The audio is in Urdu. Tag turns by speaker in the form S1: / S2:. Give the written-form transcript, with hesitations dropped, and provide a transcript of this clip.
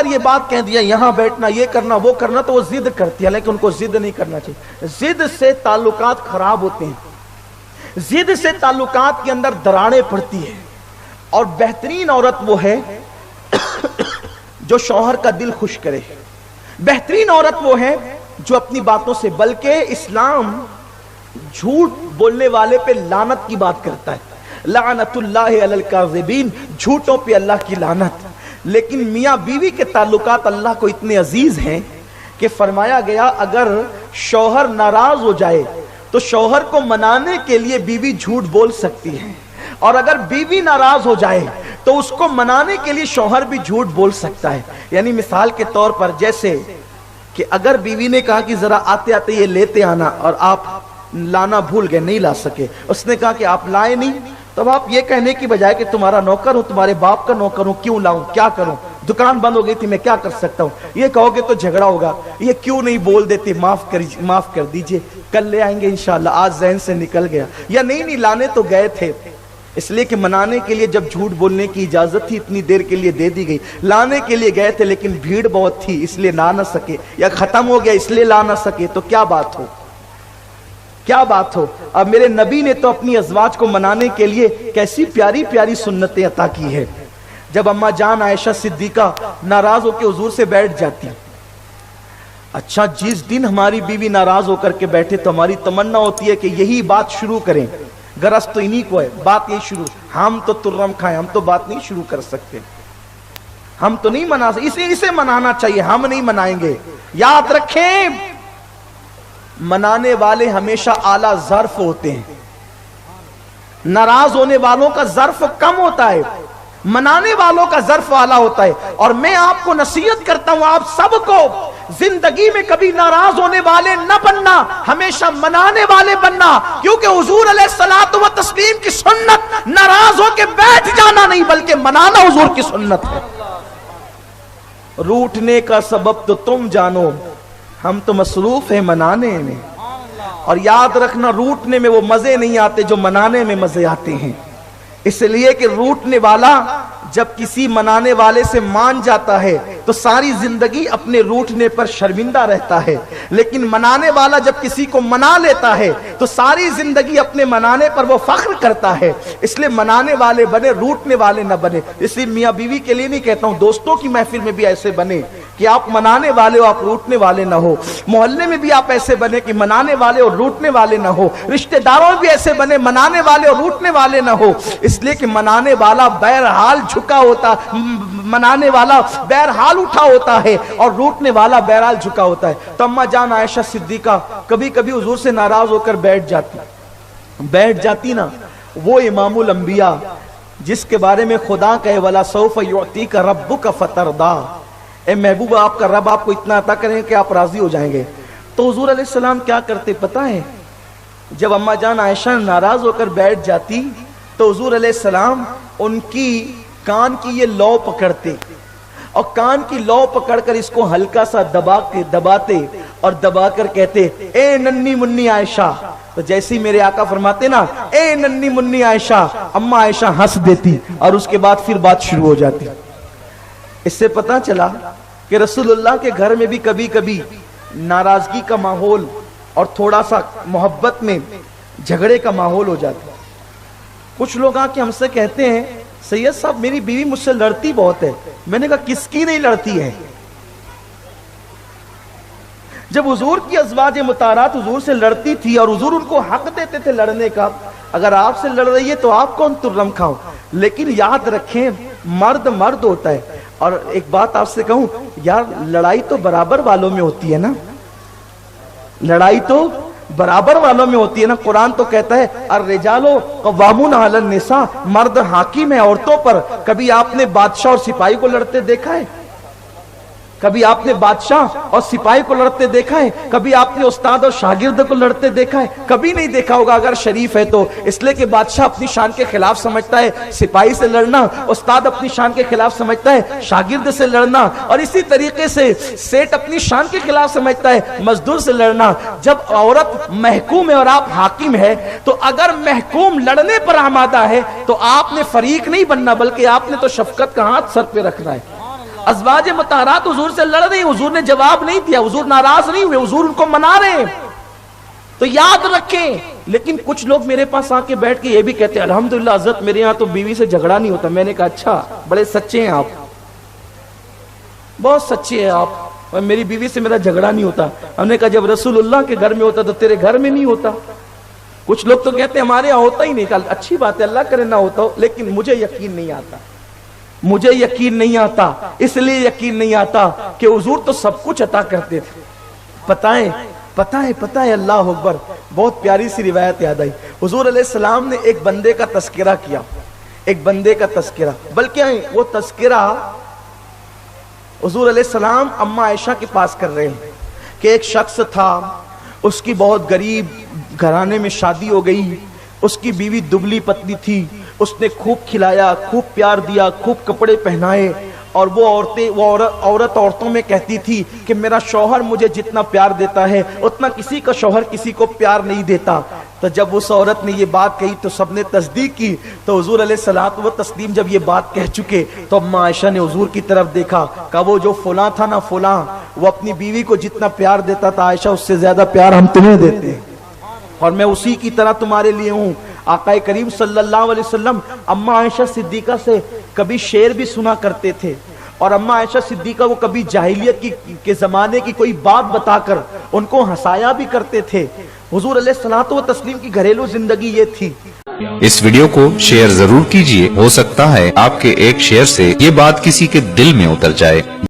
S1: یہ بات کہہ دیا یہاں بیٹھنا یہ کرنا وہ کرنا تو وہ ضد کرتی ہے، لیکن ان کو ضد نہیں کرنا چاہیے. ضد سے تعلقات خراب ہوتے ہیں، ضد سے تعلقات کے اندر دراڑیں پڑتی ہیں. اور بہترین عورت وہ ہے جو شوہر کا دل خوش کرے. بہترین عورت وہ ہے جو اپنی باتوں سے، بلکہ اسلام جھوٹ بولنے والے پہ لعنت کی بات کرتا ہے. لعنت اللہ علی الکاذبین، جھوٹوں پہ اللہ کی لعنت. لیکن میاں بیوی کے تعلقات اللہ کو اتنے عزیز ہیں کہ فرمایا گیا اگر شوہر ناراض ہو جائے تو شوہر کو منانے کے لیے بیوی جھوٹ بول سکتی ہے، اور اگر بیوی ناراض ہو جائے تو اس کو منانے کے لیے شوہر بھی جھوٹ بول سکتا ہے. یعنی مثال کے طور پر جیسے کہ اگر بیوی نے کہا کہ ذرا آتے آتے یہ لیتے آنا، اور آپ لانا بھول گئے، نہیں لا سکے، اس نے کہا کہ آپ لائے نہیں، تب آپ یہ کہنے کی بجائے کہ تمہارا نوکر ہوں، تمہارے باپ کا نوکر ہوں، کیوں لاؤں، کیا کروں، دکان بند ہو گئی تھی میں کیا کر سکتا ہوں، یہ کہو گے تو جھگڑا ہوگا. یہ کیوں نہیں بول دیتے معاف کر دیجئے، کل لے آئیں گے انشاءاللہ، آج ذہن سے نکل گیا، یا نہیں لانے تو گئے تھے. اس لیے کہ منانے کے لیے جب جھوٹ بولنے کی اجازت تھی اتنی دیر کے لیے دے دی گئی. لانے کے لیے گئے تھے لیکن بھیڑ بہت تھی اس لیے لا نہ سکے، یا ختم ہو گیا اس لیے لا نہ سکے، تو کیا بات ہو، کیا بات ہو. اب میرے نبی نے تو اپنی ازواج کو منانے کے لیے کیسی پیاری پیاری سنتیں عطا کی ہے. جب اماں جان عائشہ صدیقہ ناراض ہو کے حضور سے بیٹھ جاتی، اچھا جس دن ہماری بیوی ناراض ہو کر کے بیٹھے تو ہماری تمنا ہوتی ہے کہ یہی بات شروع کریں، غرض تو انہی کو ہے، بات یہی شروع. ہم تو ترم کھائیں، ہم تو بات نہیں شروع کر سکتے، ہم تو نہیں منا سکتے، اسے منانا چاہیے، ہم نہیں منائیں گے. یاد رکھیں منانے والے ہمیشہ اعلیٰ ظرف ہوتے ہیں، ناراض ہونے والوں کا ظرف کم ہوتا ہے، منانے والوں کا ظرف اعلیٰ ہوتا ہے. اور میں آپ کو نصیحت کرتا ہوں، آپ سب کو زندگی میں کبھی ناراض ہونے والے نہ بننا، ہمیشہ منانے والے بننا. کیونکہ حضور علیہ الصلوۃ والتسلیم کی سنت ناراض ہو کے بیٹھ جانا نہیں بلکہ منانا حضور کی سنت ہے. روٹنے کا سبب تو تم جانو، ہم تو مصروف ہیں منانے میں. اور یاد رکھنا روٹنے میں وہ مزے نہیں آتے جو منانے میں مزے آتے ہیں. اس لیے کہ روٹنے والا جب کسی منانے والے سے مان جاتا ہے تو ساری زندگی اپنے روٹنے پر شرمندہ رہتا ہے، لیکن منانے والا جب کسی کو منا لیتا ہے تو ساری زندگی اپنے منانے پر وہ فخر کرتا ہے. اس لیے منانے والے بنے، روٹنے والے نہ بنے. اس لیے میاں بیوی کے لیے نہیں کہتا ہوں، دوستوں کی محفل میں بھی ایسے بنے کہ آپ منانے والے ہو، آپ روٹنے والے نہ ہو. محلے میں بھی آپ ایسے بنے کہ منانے والے اور روٹنے والے نہ ہو. رشتہ داروں بھی ایسے بنے منانے والے اور روٹنے والے نہ ہو. اس لیے کہ منانے والا بہرحال جھکا ہوتا، منانے والا بہرحال اٹھا ہوتا ہے اور روٹنے والا بہرحال جھکا ہوتا ہے. تو اماں جان عائشہ صدیقہ کبھی کبھی حضور سے ناراض ہو کر بیٹھ جاتی نا. وہ امام الانبیاء جس کے بارے میں خدا کہے وَلَا سَوْفَ يُعْطِيكَ رَبُّكَ فَتَرْضَىٰ، اے محبوب آپ کا رب آپ کو اتنا عطا کریں کہ آپ راضی ہو جائیں گے. تو حضور علیہ السلام کیا کرتے پتہ ہے؟ جب اماں جان عائشہ ناراض ہو کر بیٹھ جاتی تو حضور علیہ السلام ان کی کان کی یہ لو پکڑتے اور کان کی لو پکڑ کر اس کو ہلکا سا دباتے اور دبا کر کہتے اے ننی منی عائشہ. تو جیسے ہی میرے آقا فرماتے نا اے ننی منی عائشہ، اماں عائشہ ہنس دیتی اور اس کے بعد پھر بات شروع ہو جاتی. اس سے پتہ چلا کہ رسول اللہ کے گھر میں بھی کبھی کبھی ناراضگی کا ماحول اور تھوڑا سا محبت میں جھگڑے کا ماحول ہو جاتا. کچھ لوگ آ کے ہم سے کہتے ہیں سید صاحب میری بیوی مجھ سے لڑتی بہت ہے. میں نے کہا کس کی نہیں لڑتی ہے؟ جب حضور کی ازواج مطہرات حضور سے لڑتی تھی اور حضور ان کو حق دیتے تھے لڑنے کا، اگر آپ سے لڑ رہی ہے تو آپ کون ترم کھاؤ. لیکن یاد رکھیں مرد ہوتا ہے. اور ایک بات آپ سے کہوں یار، لڑائی تو برابر والوں میں ہوتی ہے نا، لڑائی تو برابر والوں میں ہوتی ہے نا. قرآن تو کہتا ہے الرجال قوامون علی النساء، مرد حاکم ہے عورتوں پر. کبھی آپ نے بادشاہ اور سپاہی کو لڑتے دیکھا ہے؟ کبھی آپ نے بادشاہ اور سپاہی کو لڑتے دیکھا ہے؟ کبھی آپ نے استاد اور شاگرد کو لڑتے دیکھا ہے؟ کبھی نہیں دیکھا ہوگا اگر شریف ہے تو. اس لیے کہ بادشاہ اپنی شان کے خلاف سمجھتا ہے سپاہی سے لڑنا، استاد اپنی شان کے خلاف سمجھتا ہے شاگرد سے لڑنا، اور اسی طریقے سے سیٹ اپنی شان کے خلاف سمجھتا ہے مزدور سے لڑنا. جب عورت محکوم ہے اور آپ حاکم ہے تو اگر محکوم لڑنے پر آمادہ ہے تو آپ نے فریق نہیں بننا بلکہ آپ نے تو شفقت کا ہاتھ سر پہ رکھنا ہے. ازواج مطہرات حضور سے لڑ رہی، حضور نے جواب نہیں دیا، حضور ناراض نہیں ہوئے، حضور ان کو منا رہے ہیں۔ تو یاد رکھیں، لیکن کچھ لوگ میرے پاس آ کے بیٹھ کے یہ بھی کہتے ہیں الحمدللہ حضرت میرے یہاں تو بیوی سے جھگڑا نہیں ہوتا۔ میں نے کہا اچھا، بڑے سچے ہیں آپ، بہت سچے ہیں آپ، اور میری بیوی سے میرا جھگڑا نہیں ہوتا۔ ہم نے کہا جب رسول اللہ کے گھر میں ہوتا تو تیرے گھر میں نہیں ہوتا۔ کچھ لوگ تو کہتے ہیں ہمارے یہاں ہوتا ہی نہیں۔ کہا اچھی بات ہے، اللہ کرے نہ ہوتا ہو، لیکن مجھے یقین نہیں آتا، مجھے یقین نہیں آتا۔ اس لیے یقین نہیں آتا کہ حضور تو سب کچھ عطا کرتے تھے۔ پتہ ہے اللہ اکبر، بہت پیاری سی روایت یاد آئی۔ حضور علیہ السلام نے ایک بندے کا تذکرہ کیا، ایک بندے کا تذکرہ، بلکہ وہ تذکرہ حضور علیہ السلام اماں عائشہ کے پاس کر رہے ہیں کہ ایک شخص تھا، اس کی بہت غریب گھرانے میں شادی ہو گئی، اس کی بیوی دبلی پتلی تھی، اس نے خوب کھلایا، خوب پیار دیا، خوب کپڑے پہنائے، اور وہ عورت عورتوں میں کہتی تھی کہ میرا شوہر مجھے جتنا پیار دیتا ہے اتنا کسی کا شوہر کسی کو پیار نہیں دیتا۔ تو جب اس عورت نے یہ بات کہی تو سب نے تصدیق کی۔ تو حضور علیہ الصلوۃ والتسلیم جب یہ بات کہہ چکے تو اماں عائشہ نے حضور کی طرف دیکھا، کہا وہ جو فلاں تھا نا فلاں، وہ اپنی بیوی کو جتنا پیار دیتا تھا عائشہ اس سے زیادہ پیار ہم تمہیں دیتے ہیں، اور میں اسی کی طرح تمہارے لیے ہوں۔ آقا کریم صلی اللہ علیہ وسلم اماں عائشہ صدیقہ سے کبھی شعر بھی سنا کرتے تھے، اور اماں عائشہ صدیقہ وہ کبھی جاہلیت کے زمانے کی کوئی بات بتا کر ان کو ہنسایا بھی کرتے تھے۔ حضور علیہ الصلوۃ والتسلیم کی گھریلو زندگی یہ تھی۔
S2: اس ویڈیو کو شیئر ضرور کیجئے، ہو سکتا ہے آپ کے ایک شیئر سے یہ بات کسی کے دل میں اتر جائے۔